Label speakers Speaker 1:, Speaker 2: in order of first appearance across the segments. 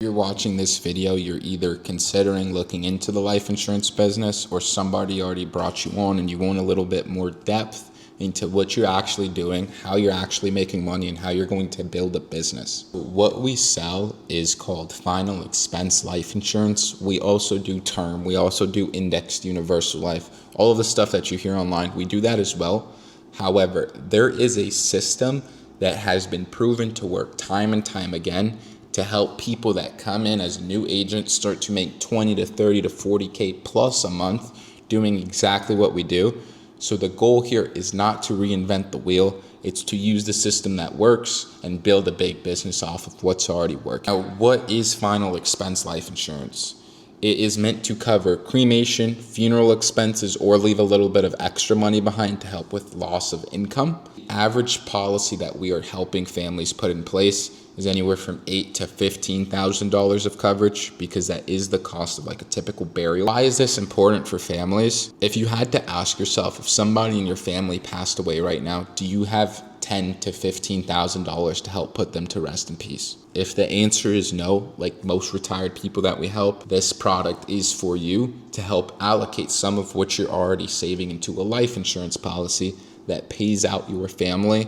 Speaker 1: you're watching this video, you're either considering looking into the life insurance business, or somebody already brought you on and you want a little bit more depth into what you're actually doing, how you're actually making money, and how you're going to build a business. What we sell is called final expense life insurance. We also do term. We also do indexed universal life. All of the stuff that you hear online, we do that as well. However, there is a system that has been proven to work time and time again to help people that come in as new agents start to make 20 to 30 to 40K plus a month doing exactly what we do. So the goal here is not to reinvent the wheel. It's to use the system that works and build a big business off of what's already working. Now, what is final expense life insurance? It is meant to cover cremation, funeral expenses, or leave a little bit of extra money behind to help with loss of income. The average policy that we are helping families put in place is anywhere from $8,000 to $15,000 of coverage, because that is the cost of like a typical burial. Why is this important for families? If you had to ask yourself, if somebody in your family passed away right now, do you have $10,000 to $15,000 to help put them to rest in peace? If the answer is no, like most retired people that we help, this product is for you to help allocate some of what you're already saving into a life insurance policy that pays out your family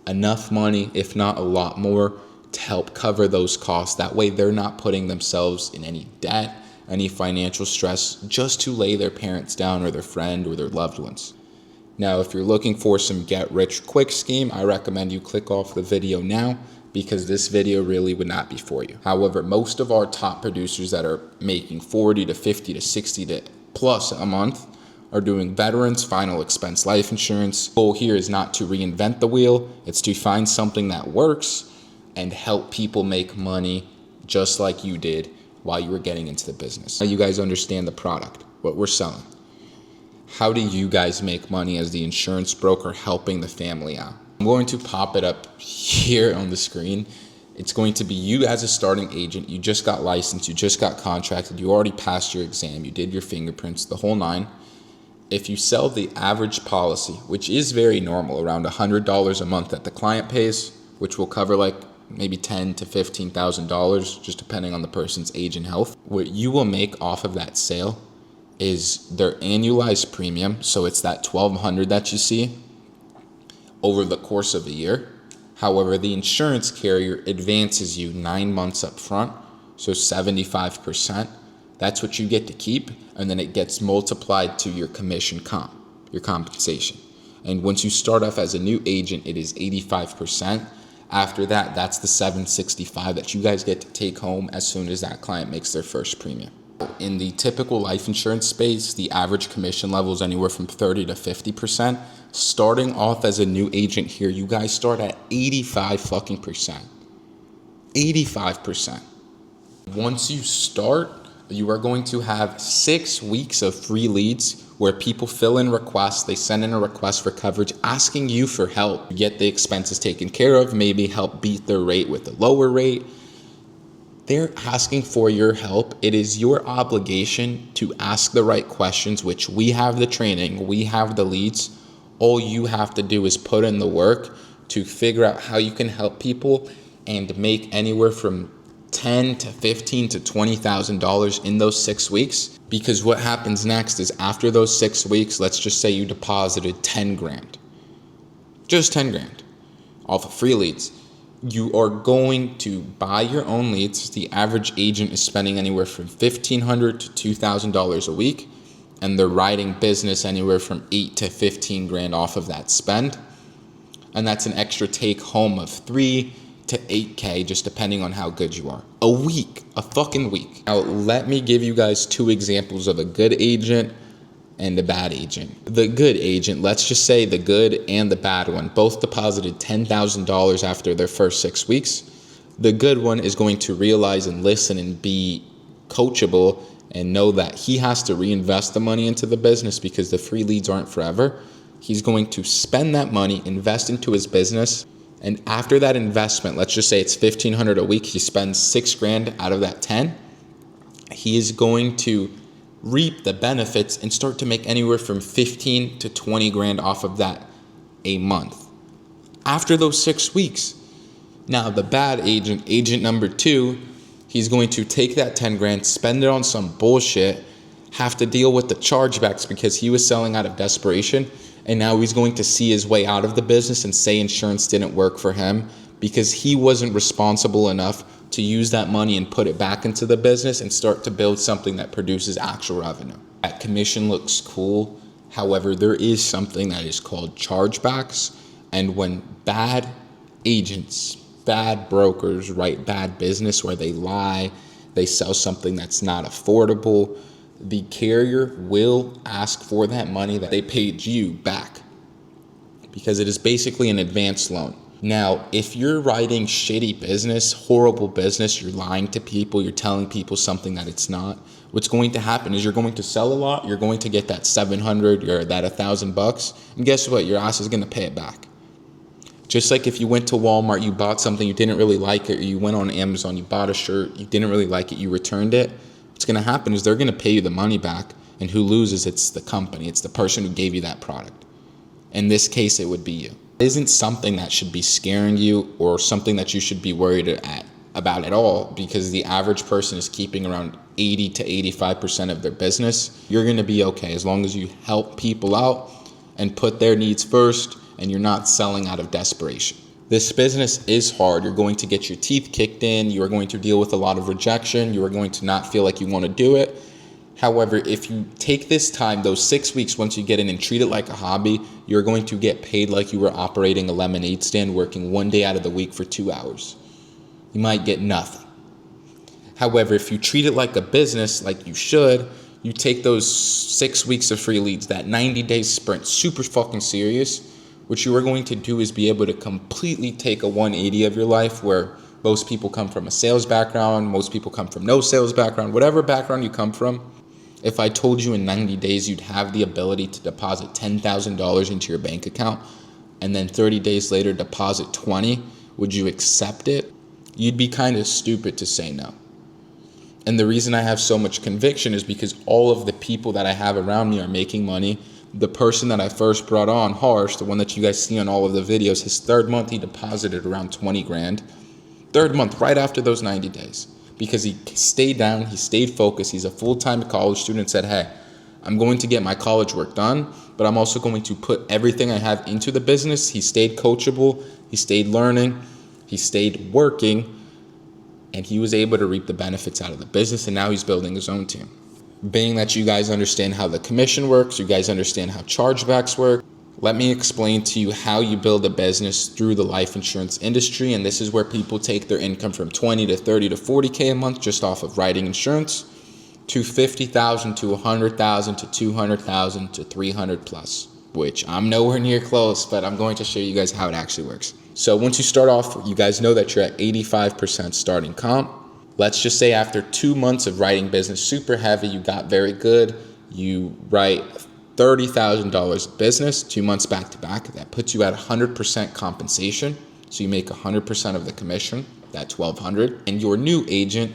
Speaker 1: enough money, if not a lot more, to help cover those costs. That way they're not putting themselves in any debt, any financial stress, just to lay their parents down or their friend or their loved ones. Now, if you're looking for some get-rich-quick scheme, I recommend you click off the video now, because this video really would not be for you. However, most of our top producers that are making 40 to 50 to 60 to plus a month are doing veterans final expense life insurance. The goal here is not to reinvent the wheel. It's to find something that works and help people make money just like you did while you were getting into the business. Now you guys understand the product, what we're selling. How do you guys make money as the insurance broker helping the family out? I'm going to pop it up here on the screen. It's going to be you as a starting agent. You just got licensed, you just got contracted, you already passed your exam, you did your fingerprints, the whole nine. If you sell the average policy, which is very normal, around $100 a month that the client pays, which will cover like maybe $10,000 to $15,000, just depending on the person's age and health. What you will make off of that sale is their annualized premium. So it's that $1,200 that you see over the course of a year. However, the insurance carrier advances you 9 months up front, so 75%. That's what you get to keep, and then it gets multiplied to your commission your compensation. And once you start off as a new agent, it is 85%. After that, that's the $765 that you guys get to take home as soon as that client makes their first premium. In the typical life insurance space, the average commission level is anywhere from 30 to 50%. Starting off as a new agent here, you guys start at 85%. 85%. Once you start, you are going to have 6 weeks of free leads where people fill in requests. They send in a request for coverage, asking you for help, get the expenses taken care of, maybe help beat their rate with a lower rate. They're asking for your help. It is your obligation to ask the right questions, which we have the training, we have the leads. All you have to do is put in the work to figure out how you can help people and make anywhere from $10,000 to $15,000 to $20,000 in those 6 weeks. Because what happens next is after those 6 weeks, let's just say you deposited 10 grand, just 10 grand off of free leads. You are going to buy your own leads. The average agent is spending anywhere from $1,500 to $2,000 a week, and they're writing business anywhere from 8 to 15 grand off of that spend. And that's an extra take home of 3 to 8K, just depending on how good you are. A week, a fucking week. Now, let me give you guys 2 examples of a good agent and a bad agent. The good agent, let's just say the good and the bad one, both deposited $10,000 after their first 6 weeks. The good one is going to realize and listen and be coachable and know that he has to reinvest the money into the business because the free leads aren't forever. He's going to spend that money, invest into his business. And after that investment, let's just say it's $1,500 a week, he spends 6 grand out of that 10. He is going to reap the benefits and start to make anywhere from 15 to 20 grand off of that a month after those 6 weeks. Now, the bad agent, agent number 2, He's going to take that 10 grand, spend it on some bullshit, have to deal with the chargebacks because he was selling out of desperation. And now he's going to see his way out of the business and say insurance didn't work for him because he wasn't responsible enough to use that money and put it back into the business and start to build something that produces actual revenue. That commission looks cool. However, there is something that is called chargebacks. And when bad agents, bad brokers write bad business where they lie, they sell something that's not affordable, the carrier will ask for that money that they paid you back because it is basically an advance loan. Now, if you're writing shitty business, horrible business, you're lying to people, you're telling people something that it's not, what's going to happen is you're going to sell a lot, you're going to get that $700 or that $1,000, and guess what? Your ass is going to pay it back. Just like if you went to Walmart, you bought something, you didn't really like it, or you went on Amazon, you bought a shirt, you didn't really like it, you returned it, what's going to happen is they're going to pay you the money back, and who loses? It's the company. It's the person who gave you that product. In this case, it would be you. It isn't something that should be scaring you or something that you should be worried about at all, because the average person is keeping around 80 to 85% of their business. You're going to be okay as long as you help people out and put their needs first, and you're not selling out of desperation. This business is hard. You're going to get your teeth kicked in. You are going to deal with a lot of rejection. You are going to not feel like you want to do it. However, if you take this time, those 6 weeks, once you get in and treat it like a hobby, you're going to get paid like you were operating a lemonade stand, working 1 day out of the week for 2 hours. You might get nothing. However, if you treat it like a business, like you should, you take those 6 weeks of free leads, that 90-day sprint, super fucking serious. What you are going to do is be able to completely take a 180 of your life, where most people come from a sales background, most people come from no sales background, whatever background you come from. If I told you in 90 days you'd have the ability to deposit $10,000 into your bank account and then 30 days later deposit 20, would you accept it? You'd be kind of stupid to say no. And the reason I have so much conviction is because all of the people that I have around me are making money. The person that I first brought on, Harsh, the one that you guys see on all of the videos, his third month he deposited around 20 grand. Third month, right after those 90 days. Because he stayed down, he stayed focused. He's a full-time college student and said, hey, I'm going to get my college work done, but I'm also going to put everything I have into the business. He stayed coachable, he stayed learning, he stayed working, and he was able to reap the benefits out of the business, and now he's building his own team. Being that you guys understand how the commission works, you guys understand how chargebacks work, let me explain to you how you build a business through the life insurance industry. And this is where people take their income from 20 to 30 to 40K a month just off of writing insurance, to 50,000 to 100,000 to 200,000 to 300 plus, which I'm nowhere near close, but I'm going to show you guys how it actually works. So once you start off, you guys know that you're at 85% starting comp. Let's just say after 2 months of writing business super heavy, you got very good. You write $30,000 of business 2 months back to back. That puts you at 100% compensation. So you make 100% of the commission, that $1,200. And your new agent,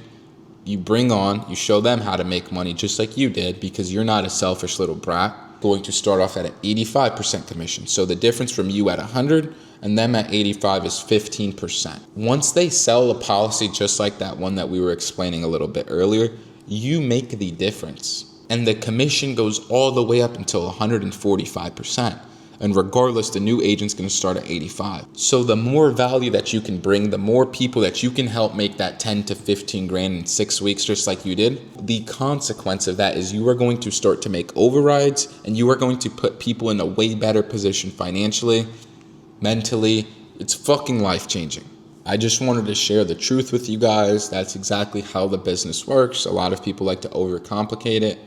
Speaker 1: you bring on, you show them how to make money just like you did, because you're not a selfish little brat, going to start off at an 85% commission. So the difference from you at 100 and them at 85 is 15%. Once they sell a policy just like that one that we were explaining a little bit earlier, you make the difference. And the commission goes all the way up until 145%. And regardless, the new agent's going to start at 85. So the more value that you can bring, the more people that you can help make that 10 to 15 grand in 6 weeks, just like you did, the consequence of that is you are going to start to make overrides, and you are going to put people in a way better position financially, mentally. It's fucking life-changing. I just wanted to share the truth with you guys. That's exactly how the business works. A lot of people like to overcomplicate it.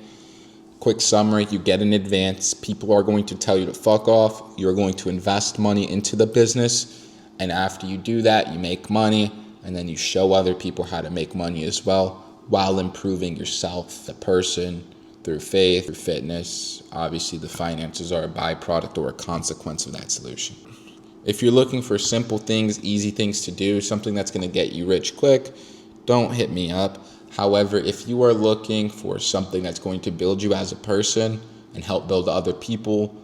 Speaker 1: Quick summary, you get an advance. People are going to tell you to fuck off. You're going to invest money into the business. And after you do that, you make money. And then you show other people how to make money as well, while improving yourself, the person, through faith, through fitness. Obviously, the finances are a byproduct or a consequence of that solution. If you're looking for simple things, easy things to do, something that's going to get you rich quick, don't hit me up. However, if you are looking for something that's going to build you as a person and help build other people,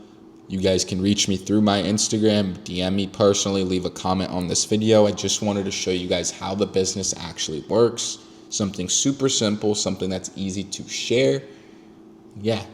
Speaker 1: you guys can reach me through my Instagram, DM me personally, leave a comment on this video. I just wanted to show you guys how the business actually works. something super simple, something that's easy to share. Yeah,